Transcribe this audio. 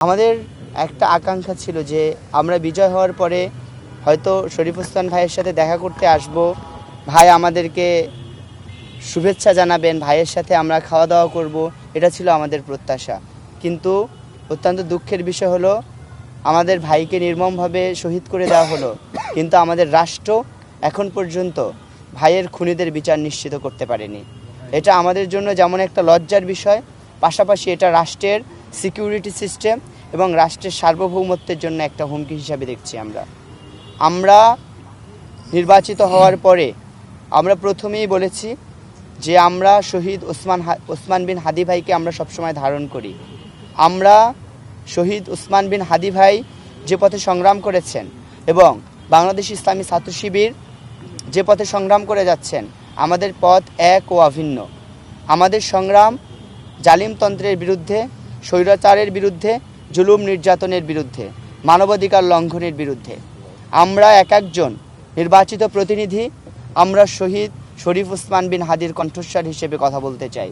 আমাদের একটা আকাঙ্ক্ষা ছিল যে আমরা বিজয় হওয়ার পরে হয়তো শরীফ ওসমান ভাইয়ের সাথে দেখা করতে আসব, ভাই আমাদেরকে শুভেচ্ছা জানাবেন, ভাইয়ের সাথে আমরা খাওয়া দাওয়া করব, এটা ছিল আমাদের প্রত্যাশা। কিন্তু অত্যন্ত দুঃখের বিষয় হলো আমাদের ভাইকে নির্মমভাবে শহীদ করে দেওয়া হলো, কিন্তু আমাদের রাষ্ট্র এখন পর্যন্ত ভাইয়ের খুনিদের বিচার নিশ্চিত করতে পারেনি। এটা আমাদের জন্য যেমন একটা লজ্জার বিষয়, পাশাপাশি এটা রাষ্ট্রের সিকিউরিটি সিস্টেম এবং রাষ্ট্রের সার্বভৌমত্বের জন্য একটা হুমকি হিসাবে দেখছি। আমরা নির্বাচিত হওয়ার পরে আমরা প্রথমেই বলেছি যে আমরা শহীদ ওসমান বিন হাদি ভাইকে আমরা সবসময় ধারণ করি। আমরা শহীদ ওসমান বিন হাদি ভাই যে পথে সংগ্রাম করেছেন এবং বাংলাদেশ ইসলামী ছাত্র শিবির যে পথে সংগ্রাম করে যাচ্ছেন, আমাদের পথ এক ও অভিন্ন। আমাদের সংগ্রাম জালিমতন্ত্রের বিরুদ্ধে, স্বৈরাচারের বিরুদ্ধে, জুলুম নির্যাতনের বিরুদ্ধে, মানবাধিকার লঙ্ঘনের বিরুদ্ধে। আমরা এক একজন নির্বাচিত প্রতিনিধি, আমরা শহীদ শরীফ ওসমান বিন হাদির কণ্ঠস্বর হিসেবে কথা বলতে চাই।